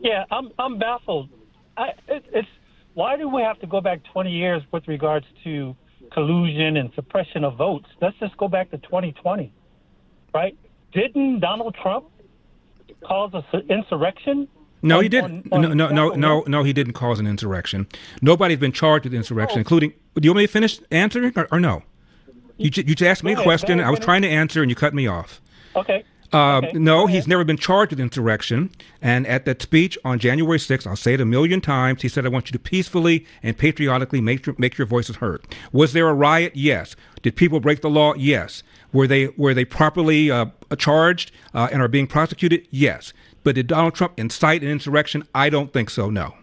Yeah, I'm baffled. It's why do we have to go back 20 years with regards to collusion and suppression of votes? Let's just go back to 2020, right? Didn't Donald Trump cause an insurrection? No, he didn't. No, he didn't cause an insurrection. Nobody's been charged with insurrection, including. Do you want me to finish answering or no? You just asked me a question. I was trying to answer, and you cut me off. Okay. No, he's never been charged with insurrection. And at that speech on January 6th, I'll say it a million times, he said, I want you to peacefully and patriotically make your voices heard. Was there a riot? Yes. Did people break the law? Yes. Were they properly charged and are being prosecuted? Yes. But did Donald Trump incite an insurrection? I don't think so, no.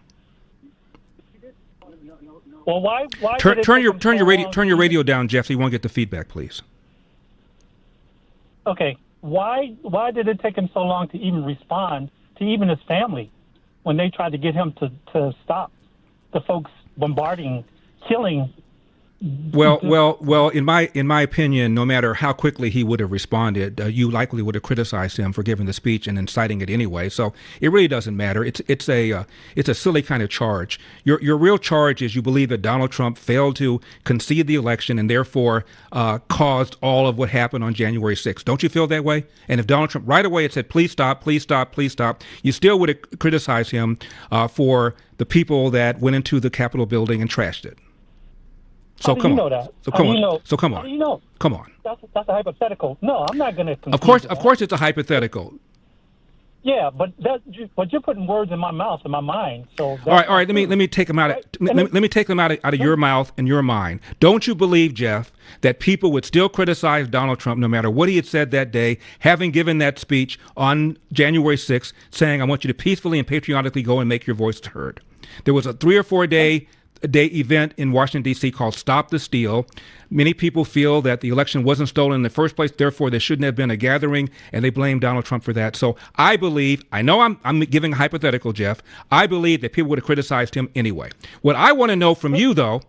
Well, why turn your radio down, Jeff, so you won't get the feedback, please. Okay. Why did it take him so long to even respond to even his family when they tried to get him to stop the folks bombarding, killing? Well. In my opinion, no matter how quickly he would have responded, you likely would have criticized him for giving the speech and inciting it anyway. So it really doesn't matter. It's a silly kind of charge. Your real charge is you believe that Donald Trump failed to concede the election and therefore caused all of what happened on January 6th. Don't you feel that way? And if Donald Trump right away had said, please stop, please stop, please stop, you still would have criticized him for the people that went into the Capitol building and trashed it. So come on. So come on. How do you know? Come on. That's a hypothetical. No, I'm not going to. Of course, it's a hypothetical. Yeah, but you're putting words in my mouth and my mind. So all right. Let me take them out. Let me take them out of your mouth and your mind. Don't you believe, Jeff, that people would still criticize Donald Trump no matter what he had said that day, having given that speech on January 6th, saying, "I want you to peacefully and patriotically go and make your voice heard." There was a 3 or 4 day event in Washington, D.C. called Stop the Steal. Many people feel that the election wasn't stolen in the first place, therefore there shouldn't have been a gathering, and they blame Donald Trump for that. So I know I'm giving a hypothetical, Jeff. I believe that people would have criticized him anyway. What I want to know from you, though,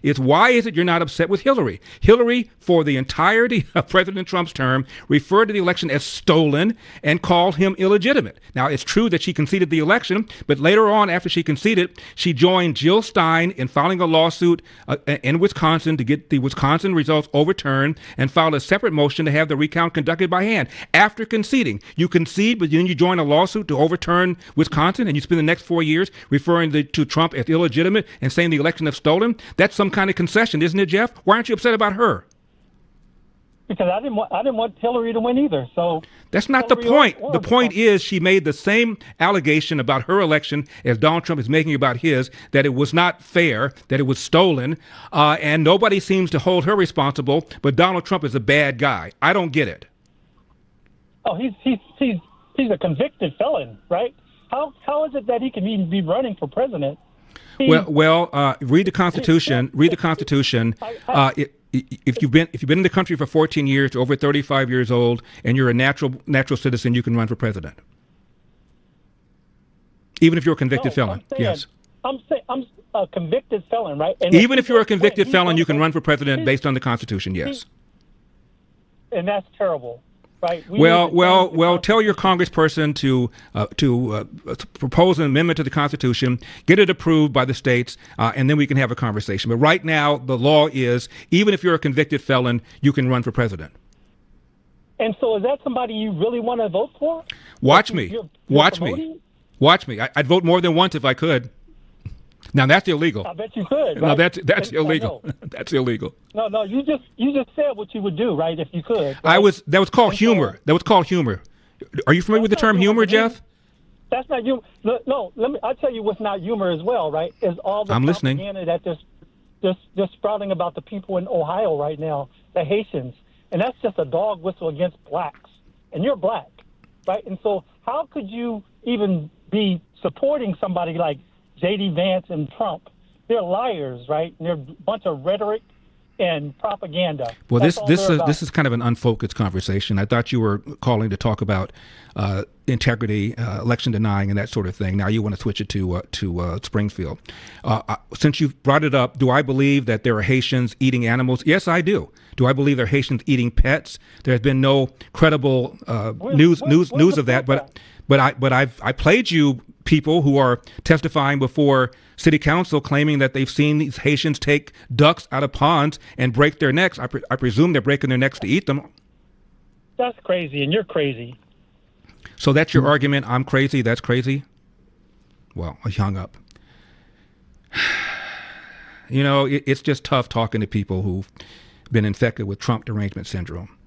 is why is it you're not upset with Hillary? Hillary, for the entirety of President Trump's term, referred to the election as stolen and called him illegitimate. Now, it's true that she conceded the election, but later on, after she conceded, she joined Jill Stein in filing a lawsuit in Wisconsin to get the Wisconsin results overturned and filed a separate motion to have the recount conducted by hand. After conceding, you concede, but then you join a lawsuit to overturn Wisconsin, and you spend the next 4 years referring to Trump as illegitimate and saying the election is stolen. That's some kind of concession, isn't it, Jeff? Why aren't you upset about her? Because I didn't want Hillary to win either. So that's not Hillary the point. The point is she made the same allegation about her election as Donald Trump is making about his, that it was not fair, that it was stolen, and nobody seems to hold her responsible. But Donald Trump is a bad guy. I don't get it. Oh, he's a convicted felon, right? How is it that he can even be running for president? Read the Constitution. Read the Constitution. If you've been in the country for 14 years, over 35 years old, and you're a natural citizen, you can run for president. Even if you're a convicted felon. Yes. I'm a convicted felon, right? And even if you're a convicted felon, you can run for president based on the Constitution. Yes. And that's terrible. Right. Tell your congressperson to propose an amendment to the Constitution, get it approved by the states, and then we can have a conversation. But right now, the law is, even if you're a convicted felon, you can run for president. And so is that somebody you really want to vote for? Watch me. I'd vote more than once if I could. Now that's illegal. I bet you could. Right? No, that's illegal. That's illegal. No. You just said what you would do, right? If you could. Right? That was called humor. That was called humor. Are you familiar with the term humor, Jeff? That's not humor. No. I'll tell you what's not humor as well, right? Is all the propaganda that just sprouting about the people in Ohio right now, the Haitians, and that's just a dog whistle against blacks, and you're black, right? And so how could you even be supporting somebody like J.D. Vance and Trump? They're liars, right? And they're a bunch of rhetoric and propaganda. Well, this is kind of an unfocused conversation. I thought you were calling to talk about integrity, election denying, and that sort of thing. Now you want to switch it to Springfield. Since you've brought it up, do I believe that there are Haitians eating animals? Yes, I do. Do I believe there are Haitians eating pets? There has been no credible news of that, But I played you people who are testifying before city council claiming that they've seen these Haitians take ducks out of ponds and break their necks. I presume they're breaking their necks to eat them. That's crazy, and you're crazy. So that's your argument. I'm crazy. That's crazy. Well, I hung up. You know, it's just tough talking to people who've been infected with Trump derangement syndrome.